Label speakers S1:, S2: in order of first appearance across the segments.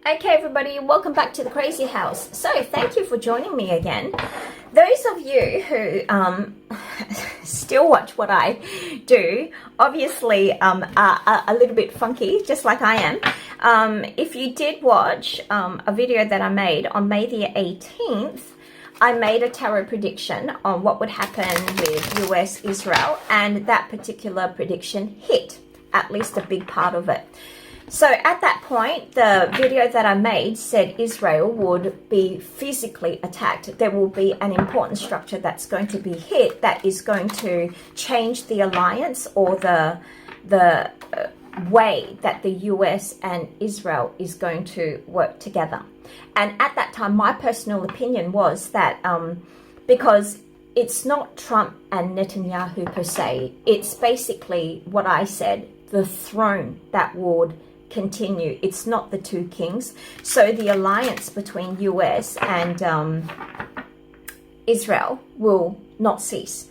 S1: Okay, everybody, welcome back to the Crazy House. So, thank you for joining me again. Those of you who still watch what I do, obviously are a little bit funky, just like I am. If you did watch a video that I made on May the 18th, I made a tarot prediction on what would happen with US-Israel, and that particular prediction hit, at least a big part of it. So at that point, the video that I made said Israel would be physically attacked. There will be an important structure that's going to be hit that is going to change the alliance or the way that the US and Israel is going to work together. And at that time, my personal opinion was that because it's not Trump and Netanyahu per se, it's basically what I said, the throne that would continue. It's not the two kings. So the alliance between US and Israel will not cease.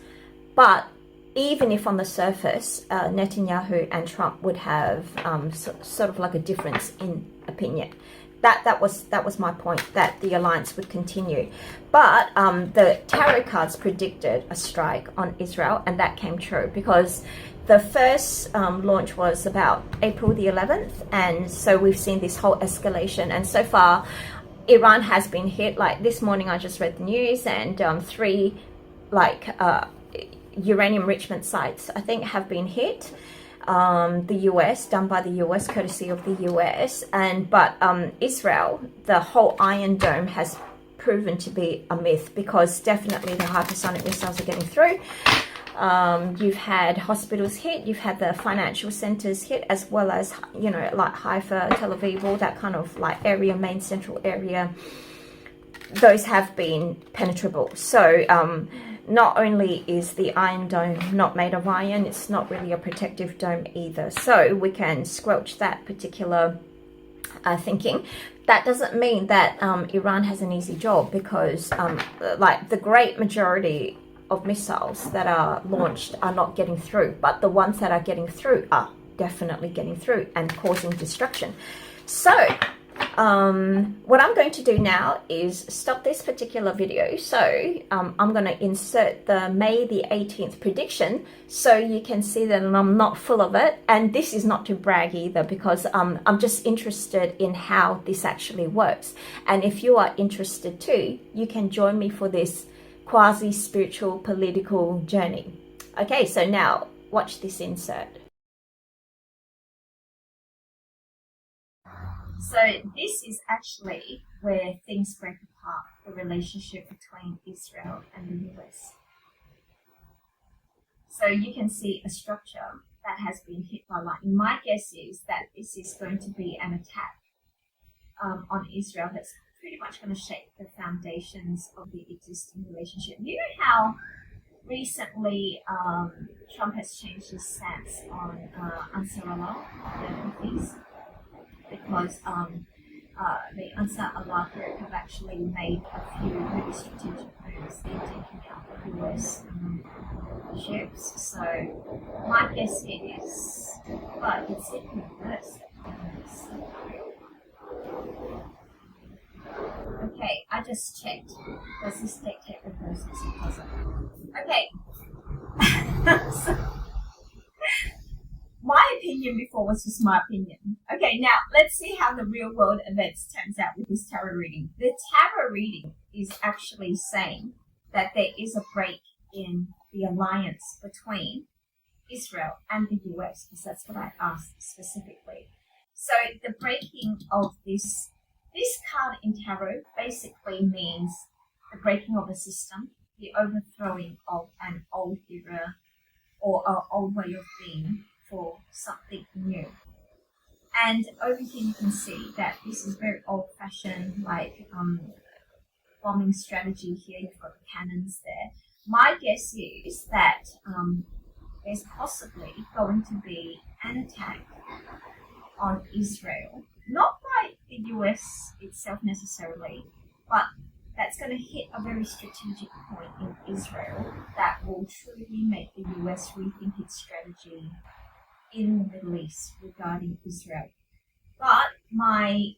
S1: But even if on the surface Netanyahu and Trump would have sort of like a difference in opinion, that was my point, that the alliance would continue. But the tarot cards predicted a strike on Israel, and that came true because the first launch was about April the 11th, and so we've seen this whole escalation. And so far, Iran has been hit. Like this morning, I just read the news, and three uranium enrichment sites, I think, have been hit. The US, done by the US, courtesy of the US, but Israel, the whole Iron Dome has proven to be a myth, because definitely the hypersonic missiles are getting through. You've had hospitals hit, you've had the financial centers hit, as well as, you know, like Haifa, Tel Aviv, all that kind of like area, main central area. Those have been penetrable. So not only is the Iron Dome not made of iron, it's not really a protective dome either. So we can squelch that particular thinking. That doesn't mean that Iran has an easy job, because like the great majority of missiles that are launched are not getting through, but the ones that are getting through are definitely getting through and causing destruction. So what I'm going to do now is stop this particular video. So I'm going to insert the May the 18th prediction so you can see that I'm not full of it. And this is not to brag either, because I'm just interested in how this actually works. And if you are interested too, you can join me for this quasi-spiritual political journey. Okay, so now watch this insert. So this is actually where things break apart, the relationship between Israel and the US. So you can see a structure that has been hit by lightning. My guess is that this is going to be an attack on Israel that's pretty much going to shake the foundations of the existing relationship. You know how recently Trump has changed his stance on Ansar Allah, the Houthis, because the Ansar Allah group have actually made a few really strategic moves in taking out the US ships. So my guess is, but it's in reverse. Okay, I just checked. Does this deck take reverses? It doesn't. Okay. So, my opinion before was just my opinion. Okay, now let's see how the real world events turns out with this tarot reading. The tarot reading is actually saying that there is a break in the alliance between Israel and the US, because that's what I asked specifically. So the breaking of this card in tarot basically means the breaking of a system, the overthrowing of an old era or an old way of being for something new. And over here you can see that this is very old-fashioned, like bombing strategy here. You've got the cannons there. My guess is that there's possibly going to be an attack on Israel, not by the US itself necessarily, but that's going to hit a very strategic point in Israel that will truly make the US rethink its strategy in the Middle East regarding Israel. But my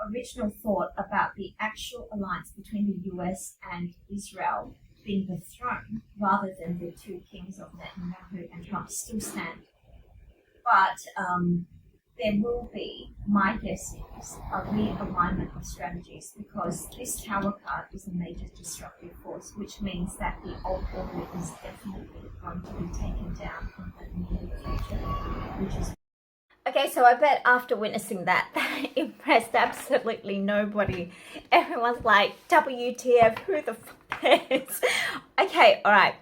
S1: original thought about the actual alliance between the US and Israel being the throne rather than the two kings of Netanyahu and Trump still stand. But there will be, my guess is, a realignment of strategies, because this Tower card is a major disruptive force, which means that the old order is definitely going to be taken down in the near future, which is... Okay, so I bet after witnessing that, that impressed absolutely nobody. Everyone's like, WTF, who the fuck is? Okay, all right.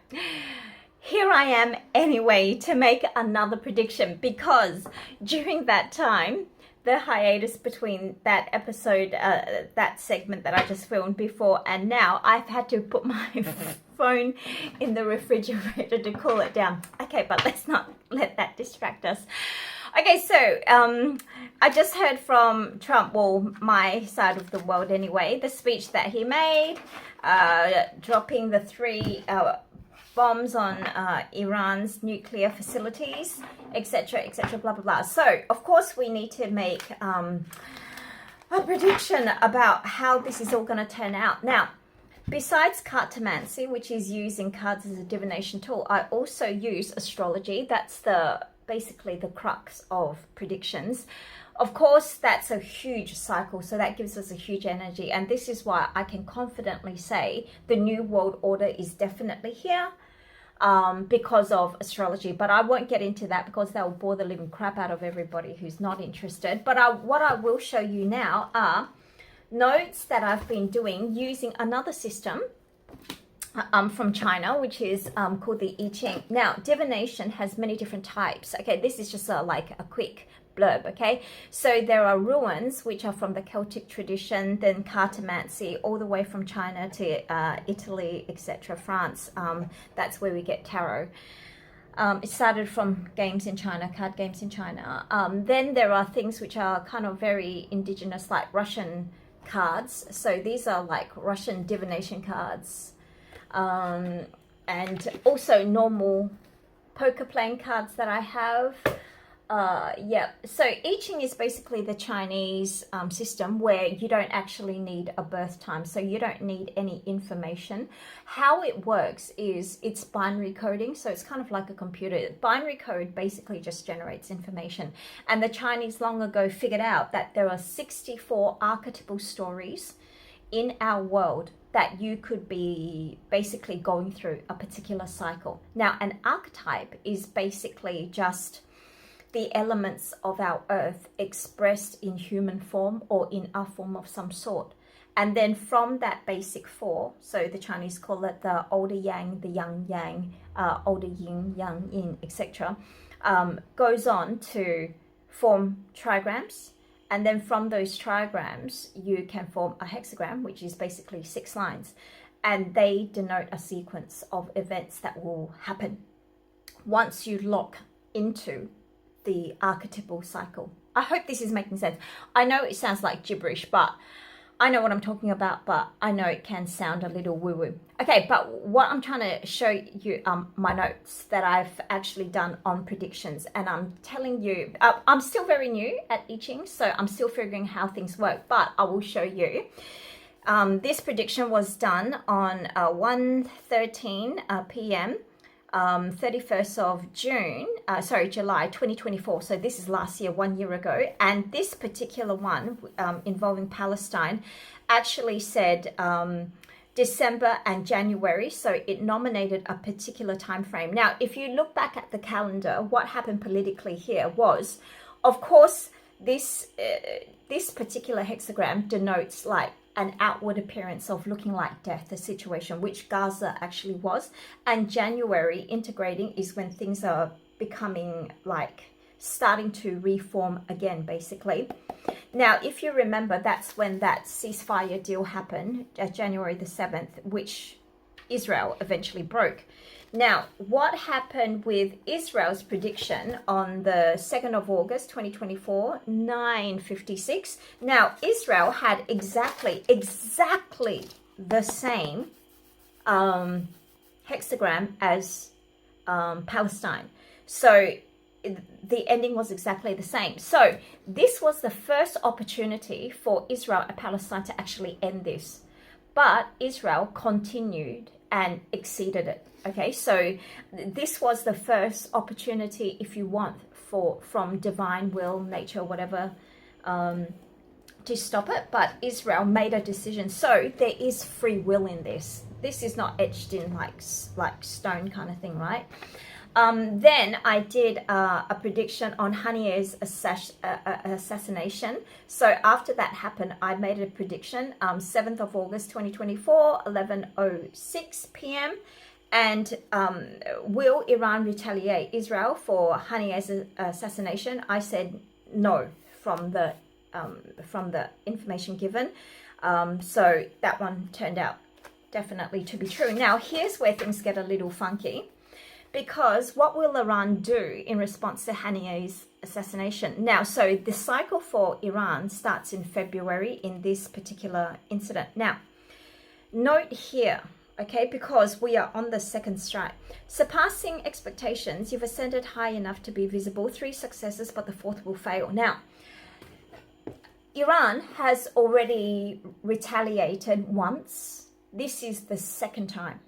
S1: Here I am anyway to make another prediction, because during that time, the hiatus between that episode, that segment that I just filmed before and now, I've had to put my phone in the refrigerator to cool it down. Okay, but let's not let that distract us. Okay, so I just heard from Trump, well, my side of the world anyway, the speech that he made, dropping the 3 bombs on Iran's nuclear facilities, etc., blah, blah, blah. So, of course, we need to make a prediction about how this is all going to turn out. Now, besides cartomancy, which is using cards as a divination tool, I also use astrology. That's basically the crux of predictions. Of course, that's a huge cycle, so that gives us a huge energy, and this is why I can confidently say the new world order is definitely here because of astrology. But I won't get into that because that will bore the living crap out of everybody who's not interested. But what I will show you now are notes that I've been doing using another system from China, which is called the I Ching. Now, divination has many different types. Okay, this is just like a quick blurb. Okay, so there are runes, which are from the Celtic tradition, then cartomancy, all the way from China to Italy, etc., France. That's where we get tarot. It started from games in China, card games in China. Then there are things which are kind of very indigenous, like Russian cards. So these are like Russian divination cards. And also normal poker playing cards that I have. Yeah, so I Ching is basically the Chinese system where you don't actually need a birth time, so you don't need any information. How it works is it's binary coding, so it's kind of like a computer. Binary code basically just generates information, and the Chinese long ago figured out that there are 64 archetypal stories in our world that you could be basically going through a particular cycle. Now, an archetype is basically just the elements of our earth expressed in human form or in a form of some sort. And then from that basic 4, so the Chinese call it the older yang, the young yang, older yin, young yin, etc., goes on to form trigrams. And then from those trigrams, you can form a hexagram, which is basically 6 lines. And they denote a sequence of events that will happen once you lock into the archetypal cycle. I hope this is making sense. I know it sounds like gibberish, but I know what I'm talking about, but I know it can sound a little woo-woo. Okay, but what I'm trying to show you, my notes that I've actually done on predictions, and I'm telling you, I'm still very new at I Ching, so I'm still figuring how things work, but I will show you. This prediction was done on 1:13 p.m. 31st of July 2024. So this is last year, 1 year ago. And this particular one involving Palestine actually said December and January. So it nominated a particular time frame. Now, if you look back at the calendar, what happened politically here was, of course, this particular hexagram denotes like an outward appearance of looking like death, the situation, which Gaza actually was. And January integrating is when things are becoming like starting to reform again, basically. Now, if you remember, that's when that ceasefire deal happened, January the 7th, which Israel eventually broke. Now, what happened with Israel's prediction on the 2nd of August, 2024, 9:56. Now, Israel had exactly the same hexagram as Palestine. So the ending was exactly the same. So this was the first opportunity for Israel and Palestine to actually end this. But Israel continued and exceeded it. Okay, so this was the first opportunity, if you want, from divine will, nature, whatever, to stop it. But Israel made a decision. So there is free will in this. This is not etched in like stone kind of thing, right? Then I did a prediction on Haniyeh's assassination. So after that happened, I made a prediction, 7th of August 2024, 11:06 p.m. And will Iran retaliate Israel for Haniyeh's assassination? I said no from the information given. So that one turned out definitely to be true. Now, here's where things get a little funky. Because what will Iran do in response to Haniyeh's assassination? Now, so the cycle for Iran starts in February in this particular incident. Now, note here, okay, because we are on the second strike. Surpassing expectations, you've ascended high enough to be visible. 3 successes, but the 4th will fail. Now, Iran has already retaliated once. This is the second time,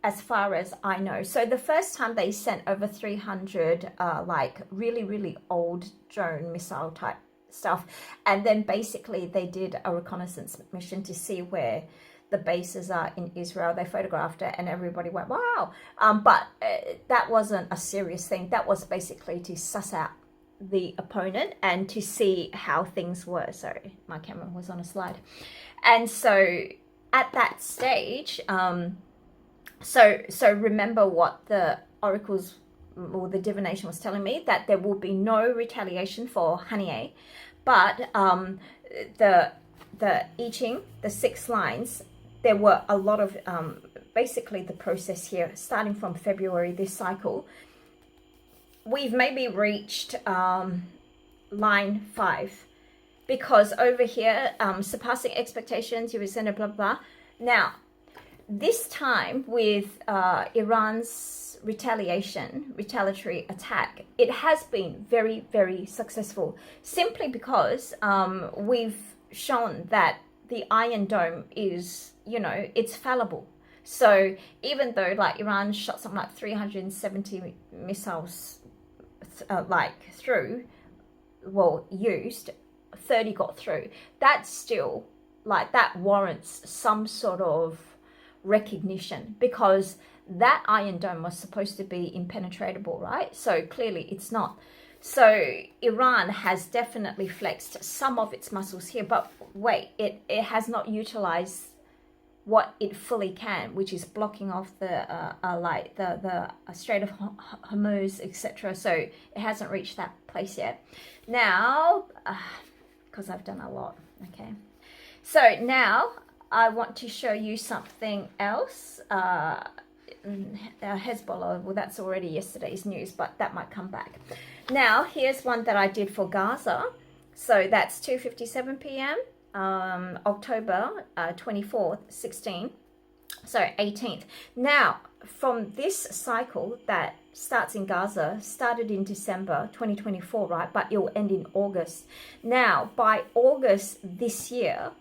S1: as far as I know. So the first time they sent over 300 like really old drone missile type stuff, and then basically they did a reconnaissance mission to see where the bases are in Israel. They photographed it and everybody went wow. But that wasn't a serious thing. That was basically to suss out the opponent and to see how things were. Sorry, my camera was on a slide. And so at that stage, so remember what the oracles or the divination was telling me, that there will be no retaliation for Haniyeh, but the I Ching, the 6 lines, there were a lot of basically the process here starting from February this cycle. We've maybe reached line 5, because over here surpassing expectations, you ascended, blah blah. Now, this time with Iran's retaliatory attack, it has been very successful, simply because we've shown that the Iron Dome is, it's fallible. So even though like Iran shot something like 370 missiles used, 30 got through, that's still like, that warrants some sort of recognition, because that Iron Dome was supposed to be impenetrable, right? So clearly it's not. So Iran has definitely flexed some of its muscles here, but wait, it has not utilized what it fully can, which is blocking off the Strait of Hormuz, etc. So it hasn't reached that place yet. Now, because I've done a lot, okay. So now I want to show you something else. Hezbollah, well, that's already yesterday's news, but that might come back. Now, here's one that I did for Gaza. So that's 2:57 p.m. October 24th, 16. So 18th. Now, from this cycle that starts in Gaza, started in December 2024, right? But it will end in August. Now, by August this year,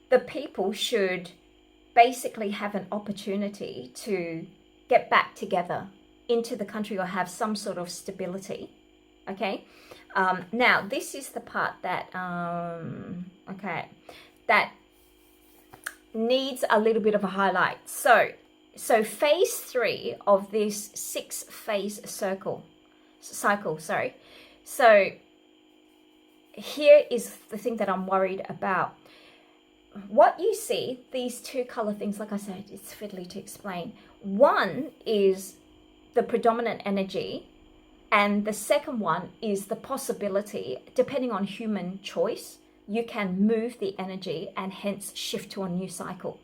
S1: the people should basically have an opportunity to get back together into the country or have some sort of stability. Okay. Now this is the part that that needs a little bit of a highlight. So phase 3 of this 6-phase cycle. So here is the thing that I'm worried about. What you see, these 2 color things, like I said, it's fiddly to explain. One is the predominant energy, and the second one is the possibility, depending on human choice, you can move the energy and hence shift to a new cycle.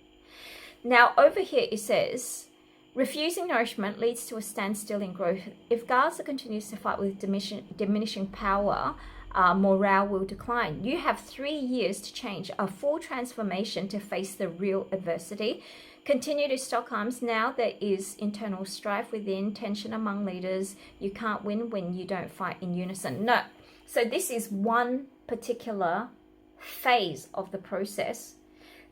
S1: Now, over here it says, refusing nourishment leads to a standstill in growth. If Gaza continues to fight with diminishing power, morale will decline. You have 3 years to change, a full transformation to face the real adversity. Continue to stock arms. Now there is internal strife within, tension among leaders. You can't win when you don't fight in unison. No. So this is one particular phase of the process.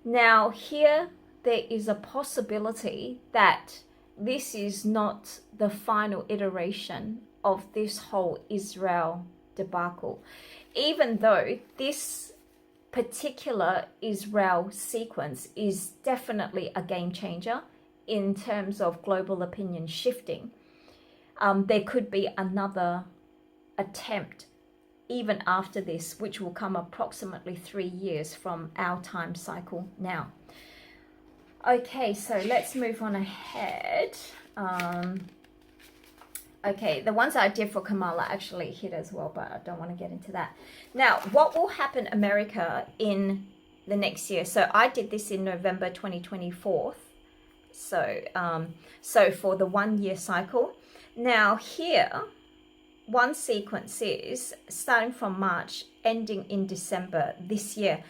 S1: Now here there is a possibility that this is not the final iteration of this whole Israel debacle, even though this particular Israel sequence is definitely a game changer in terms of global opinion shifting. There could be another attempt even after this, which will come approximately 3 years from our time cycle now. Okay, so let's move on ahead. Okay, the ones I did for Kamala actually hit as well, but I don't want to get into that. Now, what will happen America in the next year? So I did this in November 2024. So for the 1 year cycle. Now here, one sequence is starting from March, ending in December this year.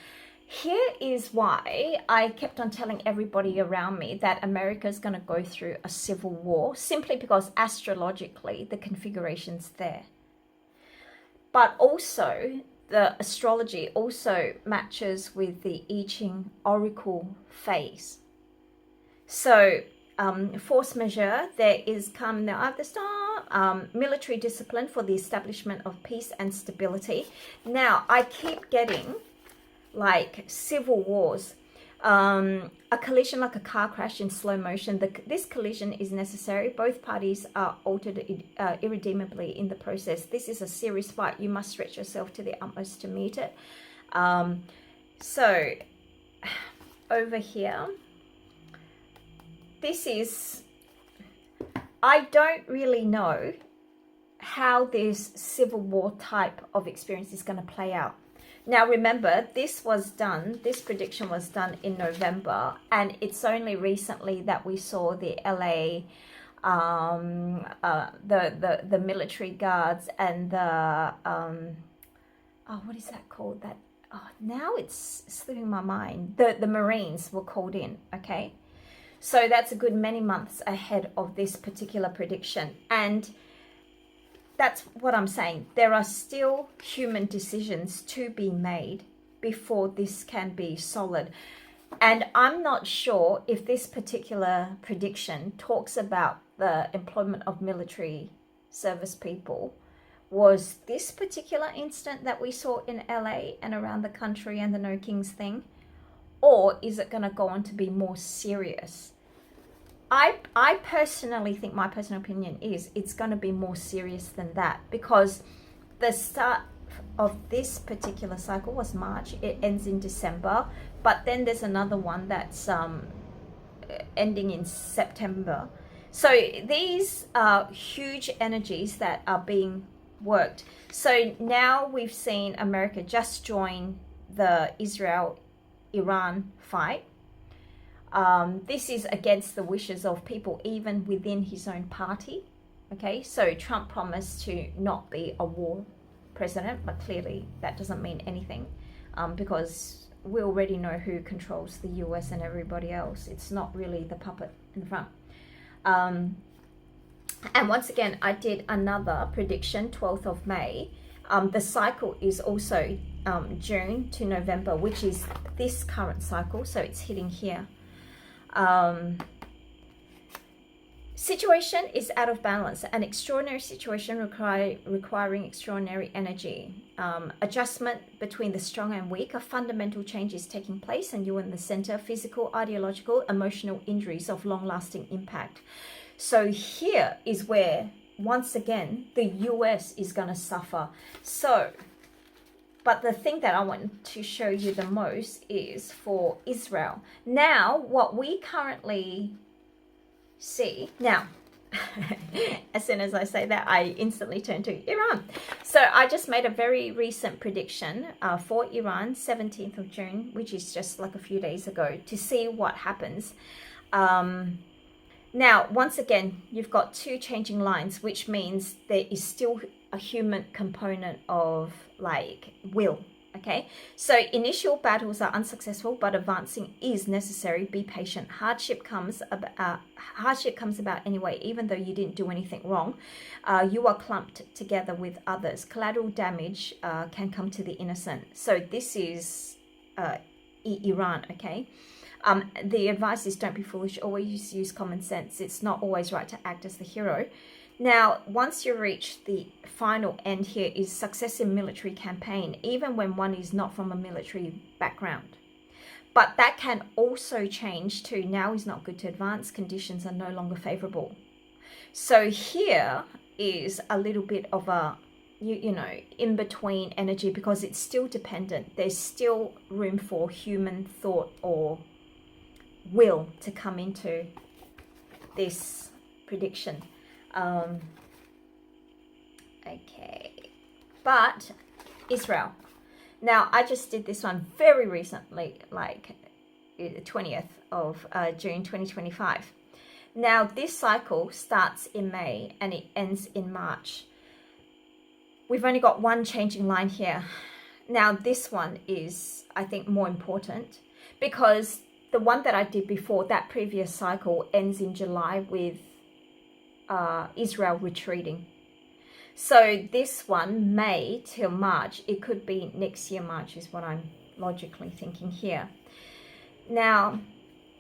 S1: Here is why I kept on telling everybody around me that America is going to go through a civil war, simply because astrologically the configuration's there. But also the astrology also matches with the I Ching oracle phase. So force majeure, there is come now of the star, military discipline for the establishment of peace and stability. Now I keep getting like civil wars, a collision like a car crash in slow motion. This collision is necessary. Both parties are altered irredeemably in the process. This is a serious fight. You must stretch yourself to the utmost to meet it. So over here, this is, I don't really know how this civil war type of experience is going to play out. Now remember, this prediction was done in November, and it's only recently that we saw the LA, the military guards and the, what is that called? Now it's slipping my mind. The Marines were called in, okay? So that's a good many months ahead of this particular prediction. And that's what I'm saying. There are still human decisions to be made before this can be solid. And I'm not sure if this particular prediction talks about the employment of military service people. Was this particular incident that we saw in LA and around the country and the No Kings thing? Or is it going to go on to be more serious? I personally think, my personal opinion is, it's going to be more serious than that, because the start of this particular cycle was March. It ends in December, but then there's another one that's ending in September. So these are huge energies that are being worked. So now we've seen America just join the Israel-Iran fight. This is against the wishes of people even within his own party. Okay, so Trump promised to not be a war president, but clearly that doesn't mean anything, because we already know who controls the US and everybody else. It's not really the puppet in the front. And once again, I did another prediction, 12th of May. The cycle is also June to November, which is this current cycle, so it's hitting here. Situation is out of balance, an extraordinary situation requiring extraordinary energy. Adjustment between the strong and weak, a fundamental change is taking place, and you're in the center. Physical, ideological, emotional injuries of long-lasting impact. So here is where, once again, the US is going to suffer. So, but the thing that I want to show you the most is for Israel. Now, what we currently see, now, as soon as I say that, I instantly turn to Iran. So I just made a very recent prediction for Iran, 17th of June, which is just like a few days ago, to see what happens. Now, once again, you've got two changing lines, which means there is still a human component of like will. Okay, so initial battles are unsuccessful, but advancing is necessary. Be patient. Hardship comes about anyway, even though you didn't do anything wrong. You are clumped together with others. Collateral damage can come to the innocent. So this is Iran, okay? The advice is don't be foolish. Always use common sense. It's not always right to act as the hero. Now, once you reach the final end here is success in military campaign, even when one is not from a military background. But that can also change to now is not good to advance, conditions are no longer favorable. So here is a little bit of a, you know, in between energy, because it's still dependent. There's still room for human thought or will to come into this prediction. Okay, but Israel. Now, I just did this one very recently, like the 20th of June 2025. Now, this cycle starts in May and it ends in March. We've only got one changing line here. Now, this one is, I think, more important because the one that I did before, that previous cycle, ends in July with Israel retreating. So this one, May till March, it could be next year March is what I'm logically thinking here. Now,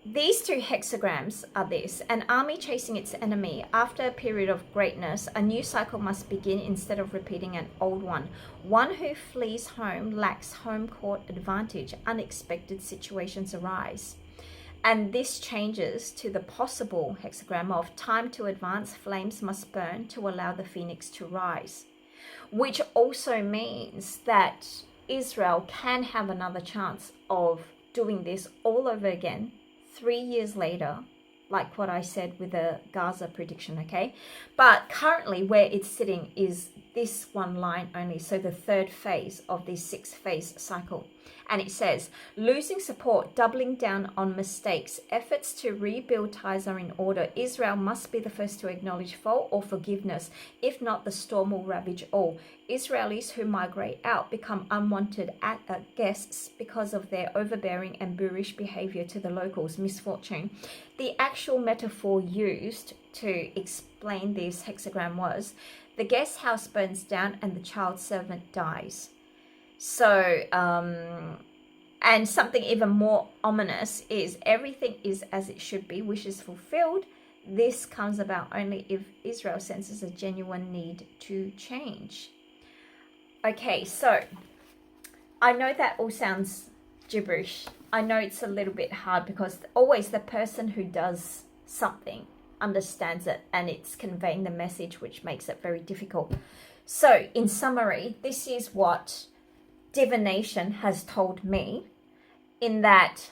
S1: these two hexagrams are this: an army chasing its enemy. After a period of greatness, a new cycle must begin instead of repeating an old one. One who flees home lacks home court advantage. Unexpected situations arise. And this changes to the possible hexagram of time to advance, flames must burn to allow the phoenix to rise. Which also means that Israel can have another chance of doing this all over again 3 years later, like what I said with the Gaza prediction, okay? But currently where it's sitting is this one line only, so the third phase of this 6-phase cycle. And it says, losing support, doubling down on mistakes, efforts to rebuild ties are in order. Israel must be the first to acknowledge fault or forgiveness. If not, the storm will ravage all. Israelis who migrate out become unwanted guests because of their overbearing and boorish behavior to the locals. Misfortune. The actual metaphor used to explain this hexagram was, the guest house burns down and the child servant dies. So, and something even more ominous is everything is as it should be, wishes fulfilled. This comes about only if Israel senses a genuine need to change. Okay, so I know that all sounds gibberish. I know it's a little bit hard because always the person who does something understands it and it's conveying the message, which makes it very difficult. So in summary, this is what divination has told me, in that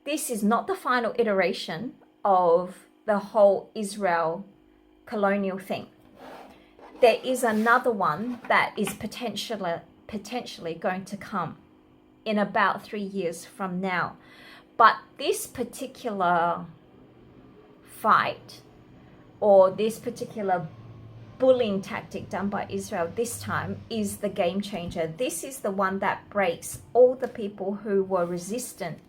S1: this is not the final iteration of the whole Israel colonial thing. There is another one that is potentially going to come in about 3 years from now. But this particular fight, or this particular bullying tactic done by Israel this time, is the game changer. This is the one that breaks all the people who were resistant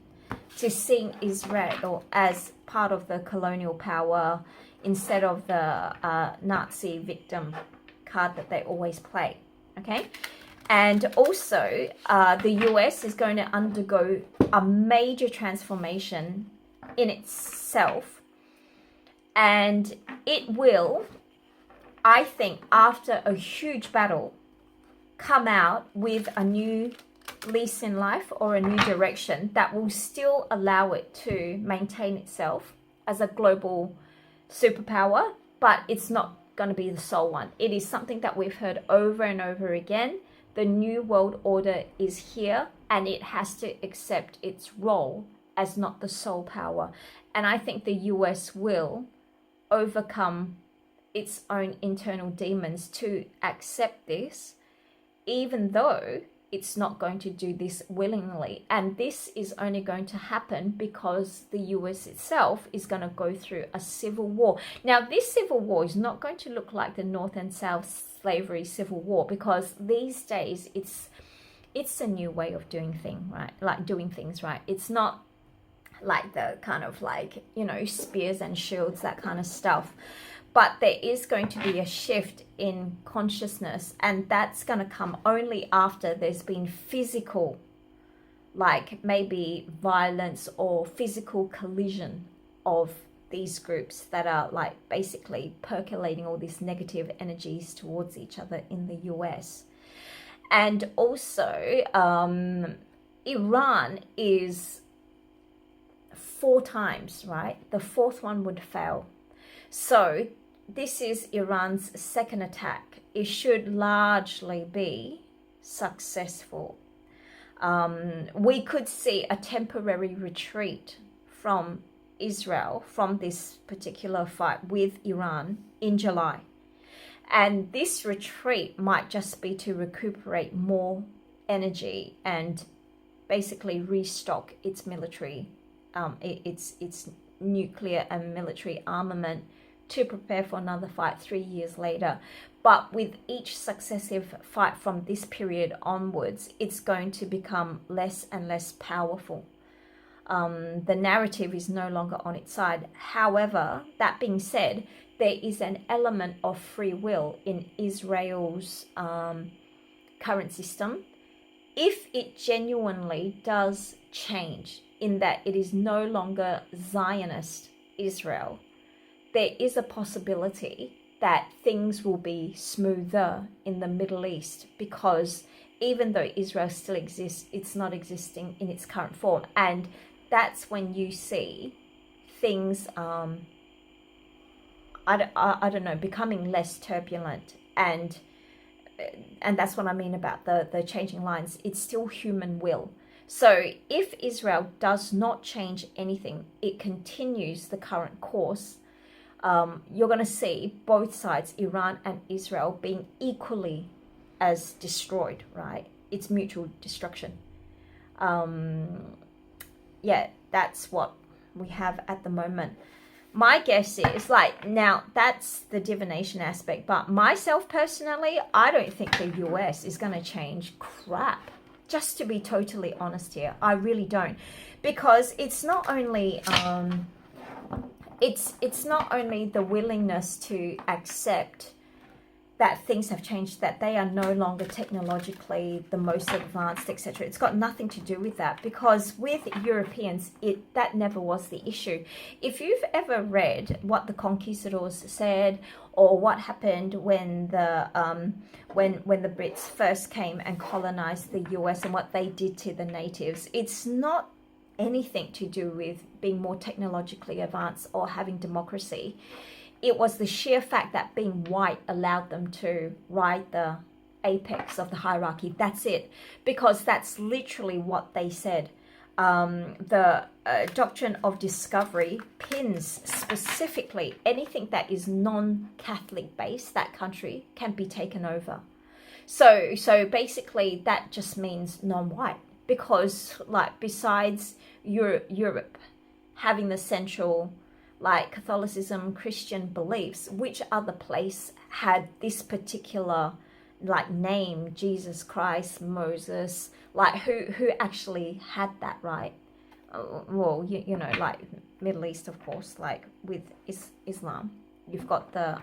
S1: to seeing Israel as part of the colonial power instead of the Nazi victim card that they always play. Okay, and also the US is going to undergo a major transformation in itself, and it will, I think, after a huge battle, come out with a new lease in life or a new direction that will still allow it to maintain itself as a global superpower, but it's not going to be the sole one. It is something that we've heard over and over again. The new world order is here and it has to accept its role as not the sole power. And I think the US will overcome its own internal demons to accept this, even though it's not going to do this willingly. And this is only going to happen because the US itself is going to go through a civil war. Now, this civil war is not going to look like the North and South slavery civil war, because these days it's a new way of doing things, right? Like doing things, right? It's not like the kind of like, you know, spears and shields, that kind of stuff. But there is going to be a shift in consciousness, and that's going to come only after there's been physical, like maybe violence or physical collision of these groups that are like basically percolating all these negative energies towards each other in the US. And also, Iran is 4 times, right? The 4th one would fail. So this is Iran's second attack. It should largely be successful. We could see a temporary retreat from Israel from this particular fight with Iran in July. And this retreat might just be to recuperate more energy and basically restock its military, its nuclear and military armament, to prepare for another fight 3 years later. But with each successive fight from this period onwards, it's going to become less and less powerful. The narrative is no longer on its side. However, that being said, there is an element of free will in Israel's current system. If it genuinely does change, in that it is no longer Zionist Israel, there is a possibility that things will be smoother in the Middle East, because even though Israel still exists, it's not existing in its current form. And that's when you see things, I don't know, becoming less turbulent. And that's what I mean about the changing lines. It's still human will. So if Israel does not change anything, it continues the current course, you're going to see both sides, Iran and Israel, being equally as destroyed, right? It's mutual destruction. Yeah, that's what we have at the moment. My guess is, like, now that's the divination aspect, but myself personally, I don't think the US is going to change crap. Just to be totally honest here, I really don't, because it's not only it's not only the willingness to accept that things have changed, that they are no longer technologically the most advanced, etc. It's got nothing to do with that, because with Europeans, that never was the issue. If you've ever read what the conquistadors said, or what happened when the Brits first came and colonized the US and what they did to the natives, it's not anything to do with being more technologically advanced or having democracy. It was the sheer fact that being white allowed them to ride the apex of the hierarchy. That's it. Because that's literally what they said. The doctrine of discovery pins specifically anything that is non-Catholic based, that country can be taken over. So basically that just means non-white. Because, like, besides Europe having the central, like, Catholicism, Christian beliefs, which other place had this particular, like, name, Jesus Christ, Moses, like, who actually had that, right? Well, you know, like, Middle East, of course, like, with Islam, you've got the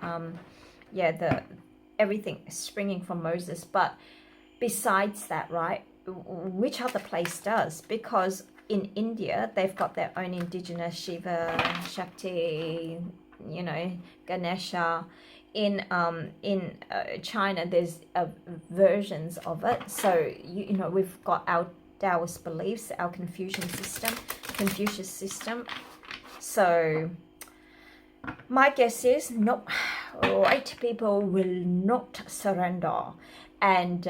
S1: everything springing from Moses. But besides that, right, which other place does? Because in India, they've got their own indigenous Shiva, Shakti, you know, Ganesha. In China, there's versions of it. So, you know, we've got our Taoist beliefs, our Confucius system. So, my guess is, nope, white people will not surrender. And,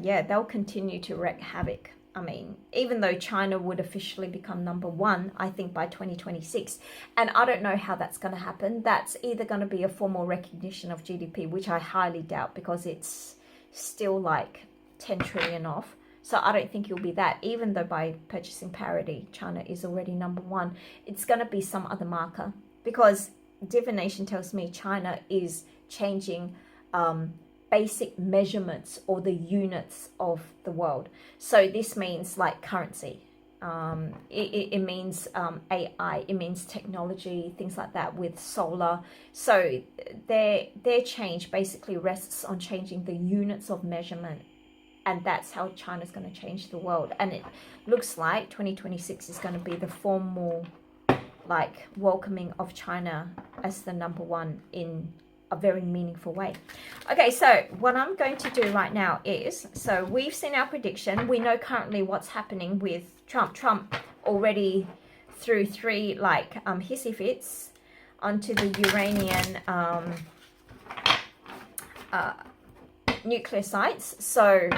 S1: yeah, they'll continue to wreak havoc. I mean, even though China would officially become #1, I think by 2026, and I don't know how that's going to happen. That's either going to be a formal recognition of GDP, which I highly doubt, because it's still like 10 trillion off, So I don't think you'll be that, even though by purchasing parity, China is already number one. It's going to be some other marker, because divination tells me China is changing basic measurements or the units of the world. So this means like currency. It means AI, it means technology, things like that with solar. So their change basically rests on changing the units of measurement. And that's how China's going to change the world. And it looks like 2026 is going to be the formal, like, welcoming of China as the number one in a very meaningful way. Okay, so what I'm going to do right now is, so we've seen our prediction. We know currently what's happening with Trump. Trump already threw 3, like, hissy fits onto the Uranian nuclear sites. So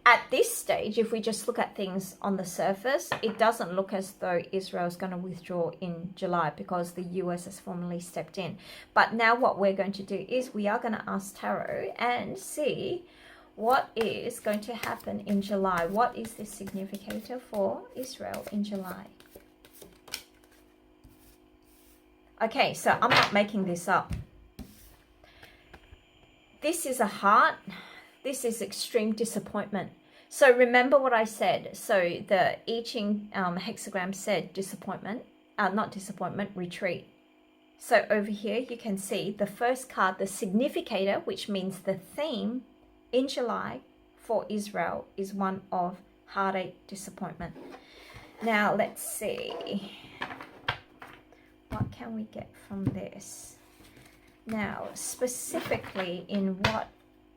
S1: at this stage, if we just look at things on the surface, it doesn't look as though Israel is going to withdraw in July, because the US has formally stepped in. But now what we're going to do is we are going to ask Tarot and see what is going to happen in July. What is the significator for Israel in July? Okay, so I'm not making this up. This is a heart. This is extreme disappointment. So remember what I said. So the I Ching hexagram said disappointment, not disappointment, retreat. So over here you can see the first card, the significator, which means the theme in July for Israel is one of heartache, disappointment. Now let's see. What can we get from this? Now, specifically in what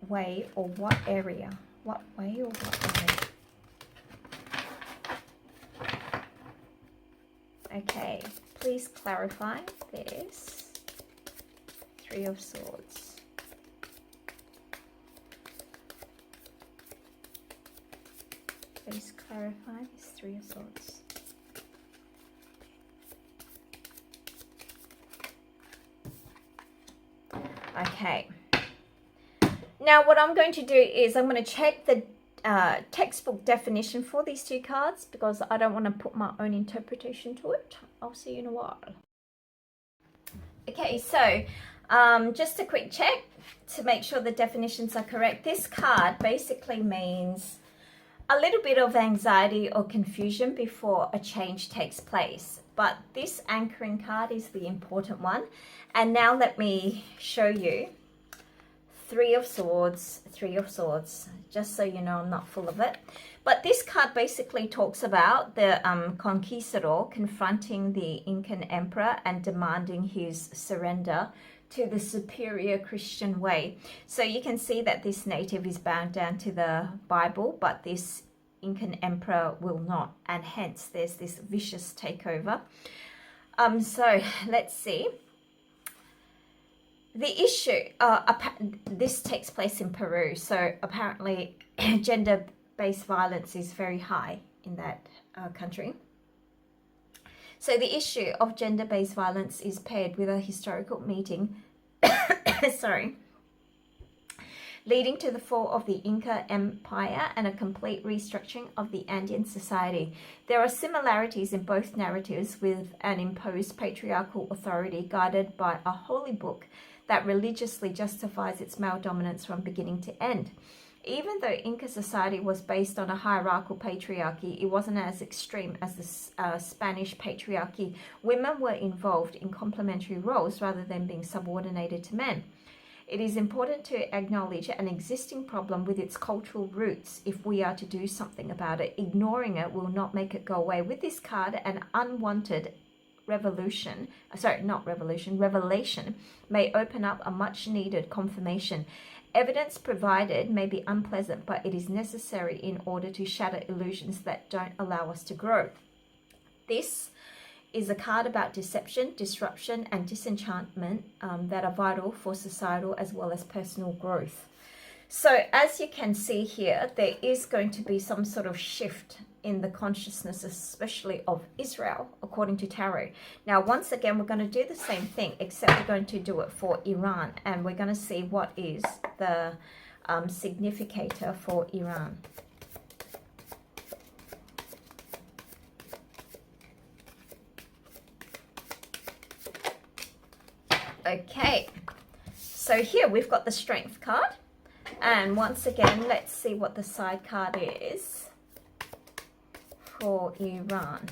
S1: way or what area? What way or what area? Okay, please clarify this. 3 of Swords. Please clarify this 3 of Swords. Okay. Now what I'm going to do is I'm going to check the textbook definition for these 2 cards, because I don't want to put my own interpretation to it. I'll see you in a while. Okay, so just a quick check to make sure the definitions are correct. This card basically means a little bit of anxiety or confusion before a change takes place. But this anchoring card is the important one. And now let me show you 3 of Swords, 3 of Swords, just so you know I'm not full of it. But this card basically talks about the conquistador confronting the Incan emperor and demanding his surrender to the superior Christian way. So you can see that this native is bound down to the Bible, but this Incan emperor will not, and hence there's this vicious takeover. So let's see. The issue, this takes place in Peru, so apparently gender-based violence is very high in that country. So the issue of gender-based violence is paired with a historical meeting, leading to the fall of the Inca Empire and a complete restructuring of the Andean society. There are similarities in both narratives, with an imposed patriarchal authority guided by a holy book that religiously justifies its male dominance from beginning to end. Even though Inca society was based on a hierarchical patriarchy, it wasn't as extreme as the Spanish patriarchy. Women were involved in complementary roles rather than being subordinated to men. It is important to acknowledge an existing problem with its cultural roots if we are to do something about it. Ignoring it will not make it go away. With this card, an unwanted revelation may open up a much needed confirmation. Evidence provided may be unpleasant, but it is necessary in order to shatter illusions that don't allow us to grow. This is a card about deception, disruption, and disenchantment that are vital for societal as well as personal growth. So as you can see here, there is going to be some sort of shift in the consciousness, especially of Israel, according to Tarot. Now, once again, we're going to do the same thing, except we're going to do it for Iran, and we're going to see what is the significator for Iran. Okay, so here we've got the Strength card. And once again, let's see what the side card is for Iran.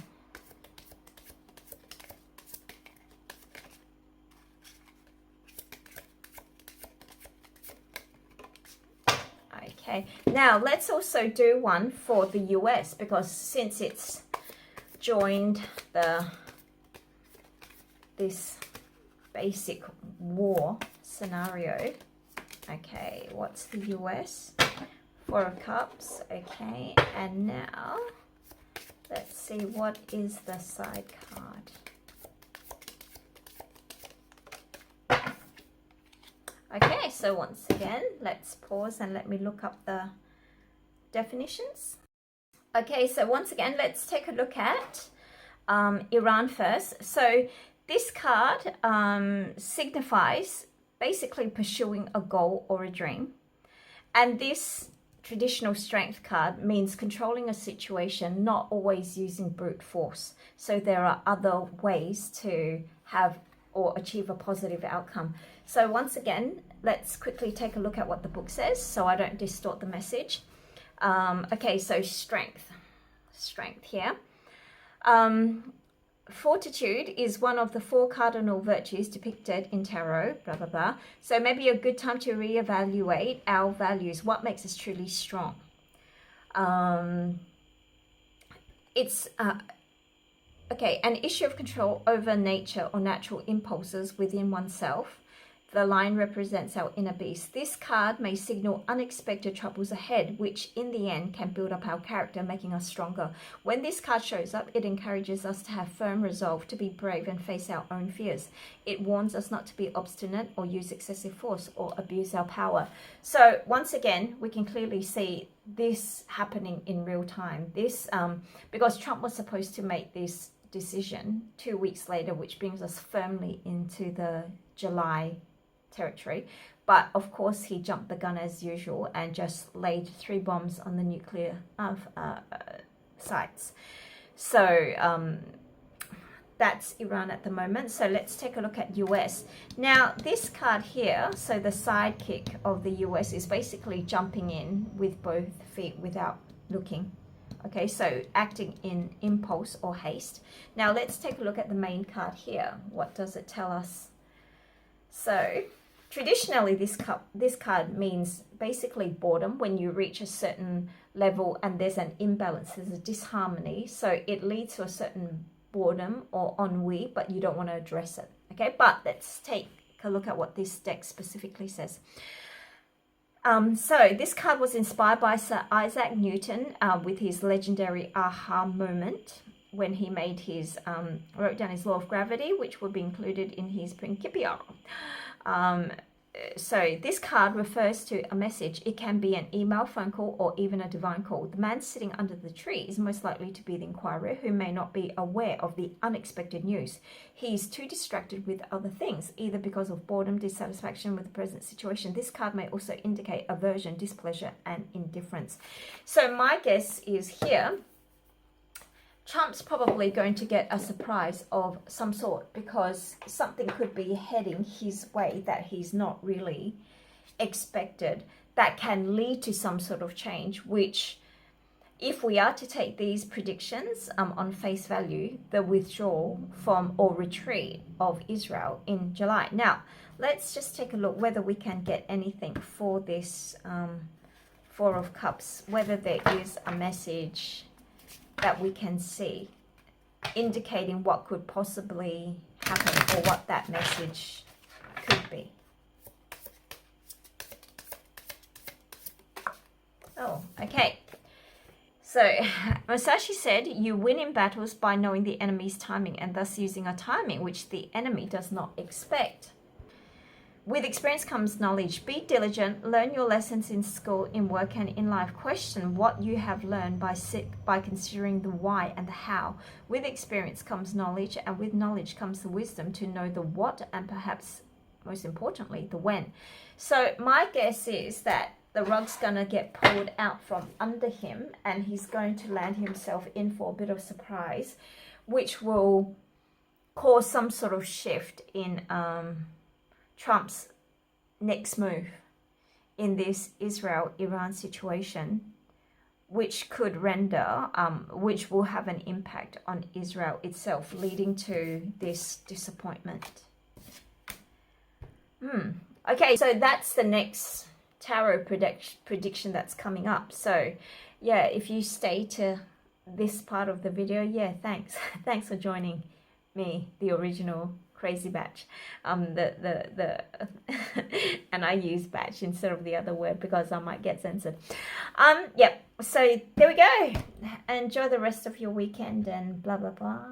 S1: Okay, now let's also do one for the US, because since it's joined this basic war scenario. Okay, what's the US? Four of Cups. Okay, and now let's see what is the side card. Okay, so once again, let's pause and let me look up the definitions. Okay, so once again, let's take a look at Iran first. So this card signifies basically pursuing a goal or a dream. And this traditional Strength card means controlling a situation, not always using brute force. So there are other ways to have or achieve a positive outcome. So once again, let's quickly take a look at what the book says so I don't distort the message. Okay, so strength here. Fortitude is one of the 4 cardinal virtues depicted in tarot, blah, blah, blah. So maybe a good time to reevaluate our values. What makes us truly strong? Okay, an issue of control over nature or natural impulses within oneself. The line represents our inner beast. This card may signal unexpected troubles ahead, which in the end can build up our character, making us stronger. When this card shows up, it encourages us to have firm resolve, to be brave and face our own fears. It warns us not to be obstinate or use excessive force or abuse our power. So once again, we can clearly see this happening in real time. This, because Trump was supposed to make this decision 2 weeks later, which brings us firmly into the July territory, but of course he jumped the gun as usual and just laid 3 bombs on the nuclear sites. So that's Iran at the moment. So let's take a look at US. Now this card here, so the sidekick of the US is basically jumping in with both feet without looking. Okay, so acting in impulse or haste. Now let's take a look at the main card here. What does it tell us? So traditionally, this card means basically boredom, when you reach a certain level and there's an imbalance, there's a disharmony. So it leads to a certain boredom or ennui, but you don't want to address it. Okay, but let's take a look at what this deck specifically says. So this card was inspired by Sir Isaac Newton with his legendary aha moment when he made his, wrote down his law of gravity, which would be included in his Principia. So this card refers to a message. It can be an email, phone call, or even a divine call. The man sitting under the tree is most likely to be the inquirer, who may not be aware of the unexpected news. He is too distracted with other things, either because of boredom, dissatisfaction with the present situation. This card may also indicate aversion, displeasure, and indifference. So my guess is here, Trump's probably going to get a surprise of some sort, because something could be heading his way that he's not really expected, that can lead to some sort of change, which, if we are to take these predictions on face value, the withdrawal from or retreat of Israel in July. Now, let's just take a look whether we can get anything for this 4 of Cups, whether there is a message that we can see indicating what could possibly happen or what that message could be. Oh, okay. So Masashi said, you win in battles by knowing the enemy's timing and thus using a timing which the enemy does not expect. With experience comes knowledge. Be diligent. Learn your lessons in school, in work, and in life. Question what you have learned by considering the why and the how. With experience comes knowledge, and with knowledge comes the wisdom to know the what and perhaps most importantly, the when. So my guess is that the rug's going to get pulled out from under him and he's going to land himself in for a bit of surprise, which will cause some sort of shift in Trump's next move in this Israel-Iran situation, which could render, which will have an impact on Israel itself, leading to this disappointment. Okay, so that's the next tarot prediction that's coming up. So yeah, if you stay to this part of the video, yeah, thanks. Thanks for joining me, the original crazy batch. And I use batch instead of the other word because I might get censored. Yep, so there we go. Enjoy the rest of your weekend and blah blah blah.